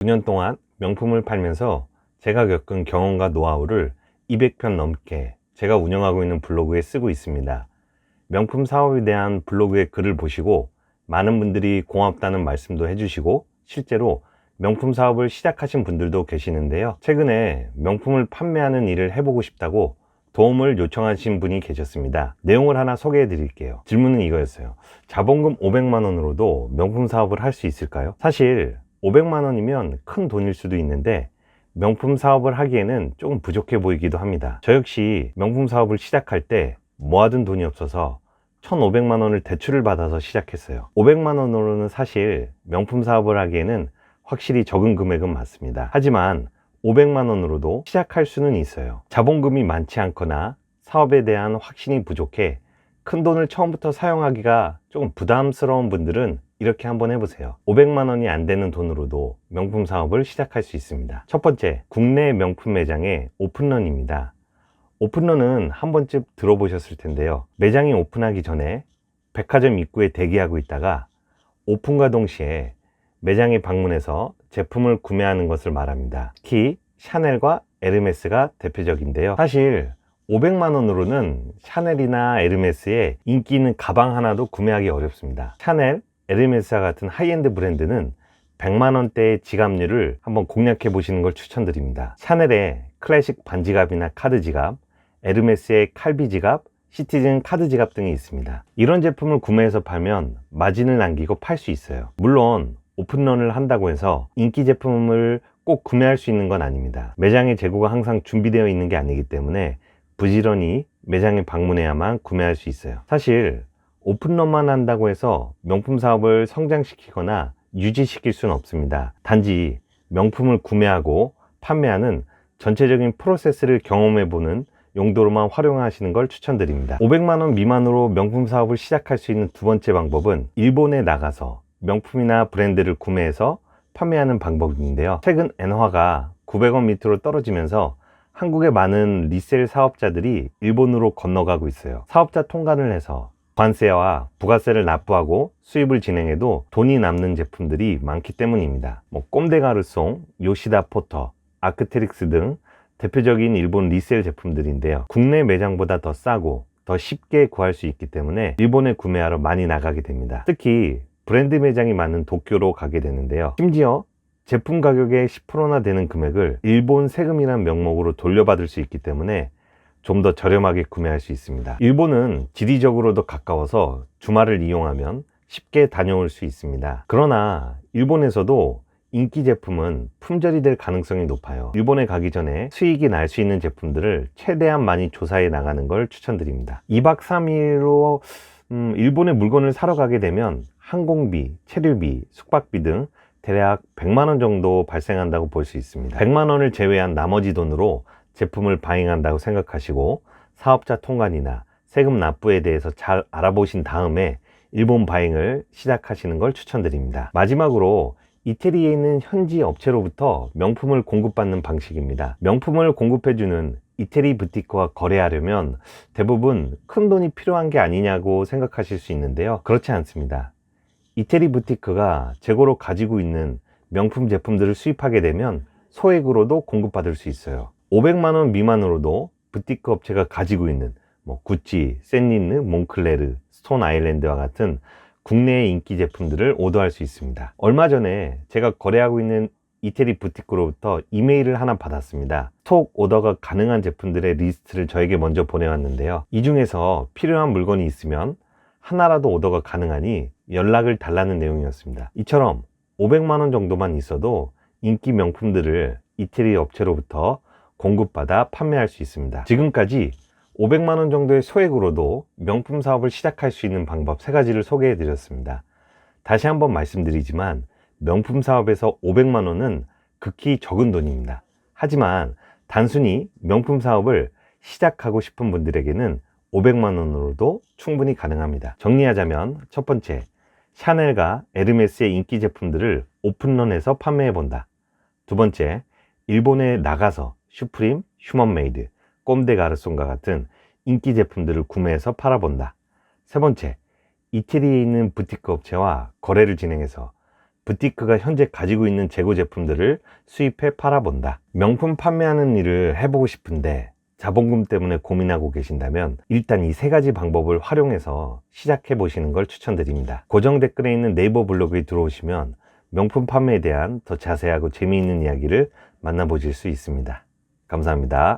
9년 동안 명품을 팔면서 제가 겪은 경험과 노하우를 200편 넘게 제가 운영하고 있는 블로그에 쓰고 있습니다. 명품 사업에 대한 블로그의 글을 보시고 많은 분들이 고맙다는 말씀도 해주시고 실제로 명품 사업을 시작하신 분들도 계시는데요. 최근에 명품을 판매하는 일을 해보고 싶다고 도움을 요청하신 분이 계셨습니다. 내용을 하나 소개해 드릴게요. 질문은 이거였어요. 자본금 500만 원으로도 명품 사업을 할 수 있을까요? 사실 500만 원이면 큰 돈일 수도 있는데 명품 사업을 하기에는 조금 부족해 보이기도 합니다. 저 역시 명품 사업을 시작할 때 모아둔 돈이 없어서 1,500만 원을 대출을 받아서 시작했어요. 500만 원으로는 사실 명품 사업을 하기에는 확실히 적은 금액은 맞습니다. 하지만 500만 원으로도 시작할 수는 있어요. 자본금이 많지 않거나 사업에 대한 확신이 부족해 큰 돈을 처음부터 사용하기가 조금 부담스러운 분들은 이렇게 한번 해보세요. 500만 원이 안 되는 돈으로도 명품 사업을 시작할 수 있습니다. 첫 번째, 국내 명품 매장의 오픈런입니다. 오픈런은 한 번쯤 들어보셨을 텐데요. 매장이 오픈하기 전에 백화점 입구에 대기하고 있다가 오픈과 동시에 매장에 방문해서 제품을 구매하는 것을 말합니다. 특히 샤넬과 에르메스가 대표적인데요. 사실 500만 원으로는 샤넬이나 에르메스의 인기 있는 가방 하나도 구매하기 어렵습니다. 샤넬, 에르메스와 같은 하이엔드 브랜드는 100만 원대의 지갑률을 한번 공략해 보시는 걸 추천드립니다. 샤넬의 클래식 반지갑이나 카드 지갑, 에르메스의 칼비 지갑, 시티즌 카드 지갑 등이 있습니다. 이런 제품을 구매해서 팔면 마진을 남기고 팔 수 있어요. 물론 오픈런을 한다고 해서 인기 제품을 꼭 구매할 수 있는 건 아닙니다. 매장의 재고가 항상 준비되어 있는 게 아니기 때문에 부지런히 매장에 방문해야만 구매할 수 있어요. 사실 오픈런만 한다고 해서 명품 사업을 성장시키거나 유지시킬 수는 없습니다. 단지 명품을 구매하고 판매하는 전체적인 프로세스를 경험해보는 용도로만 활용하시는 걸 추천드립니다. 500만 원 미만으로 명품 사업을 시작할 수 있는 두 번째 방법은 일본에 나가서 명품이나 브랜드를 구매해서 판매하는 방법인데요. 최근 엔화가 900원 밑으로 떨어지면서 한국의 많은 리셀 사업자들이 일본으로 건너가고 있어요. 사업자 통관을 해서 관세와 부가세를 납부하고 수입을 진행해도 돈이 남는 제품들이 많기 때문입니다. 꼼데가르송, 요시다 포터, 아크테릭스 등 대표적인 일본 리셀 제품들인데요. 국내 매장보다 더 싸고 더 쉽게 구할 수 있기 때문에 일본에 구매하러 많이 나가게 됩니다. 특히 브랜드 매장이 많은 도쿄로 가게 되는데요. 심지어 제품 가격의 10%나 되는 금액을 일본 세금이라는 명목으로 돌려받을 수 있기 때문에 좀 더 저렴하게 구매할 수 있습니다. 일본은 지리적으로도 가까워서 주말을 이용하면 쉽게 다녀올 수 있습니다. 그러나 일본에서도 인기 제품은 품절이 될 가능성이 높아요. 일본에 가기 전에 수익이 날 수 있는 제품들을 최대한 많이 조사해 나가는 걸 추천드립니다. 2박 3일로 일본에 물건을 사러 가게 되면 항공비, 체류비, 숙박비 등 대략 100만 원 정도 발생한다고 볼 수 있습니다. 100만 원을 제외한 나머지 돈으로 제품을 바잉한다고 생각하시고 사업자 통관이나 세금 납부에 대해서 잘 알아보신 다음에 일본 바잉을 시작하시는 걸 추천드립니다. 마지막으로 이태리에 있는 현지 업체로부터 명품을 공급받는 방식입니다. 명품을 공급해주는 이태리 부티크와 거래하려면 대부분 큰 돈이 필요한 게 아니냐고 생각하실 수 있는데요. 그렇지 않습니다. 이태리 부티크가 재고로 가지고 있는 명품 제품들을 수입하게 되면 소액으로도 공급받을 수 있어요. 500만 원 미만으로도 부티크 업체가 가지고 있는 구찌, 샌린느, 몽클레르, 스톤 아일랜드와 같은 국내의 인기 제품들을 오더할 수 있습니다. 얼마 전에 제가 거래하고 있는 이태리 부티크로부터 이메일을 하나 받았습니다. 스톡 오더가 가능한 제품들의 리스트를 저에게 먼저 보내왔는데요. 이 중에서 필요한 물건이 있으면 하나라도 오더가 가능하니 연락을 달라는 내용이었습니다. 이처럼 500만 원 정도만 있어도 인기 명품들을 이태리 업체로부터 공급받아 판매할 수 있습니다. 지금까지 500만 원 정도의 소액으로도 명품 사업을 시작할 수 있는 방법 3가지를 소개해 드렸습니다. 다시 한번 말씀드리지만 명품 사업에서 500만 원은 극히 적은 돈입니다. 하지만 단순히 명품 사업을 시작하고 싶은 분들에게는 500만 원으로도 충분히 가능합니다. 정리하자면 첫 번째, 샤넬과 에르메스의 인기 제품들을 오픈런해서 판매해 본다. 두 번째, 일본에 나가서 슈프림, 휴먼메이드, 꼼데가르송과 같은 인기 제품들을 구매해서 팔아본다. 세 번째, 이태리에 있는 부티크 업체와 거래를 진행해서 부티크가 현재 가지고 있는 재고 제품들을 수입해 팔아본다. 명품 판매하는 일을 해보고 싶은데 자본금 때문에 고민하고 계신다면 일단 이 3가지 방법을 활용해서 시작해 보시는 걸 추천드립니다. 고정 댓글에 있는 네이버 블로그에 들어오시면 명품 판매에 대한 더 자세하고 재미있는 이야기를 만나보실 수 있습니다. 감사합니다.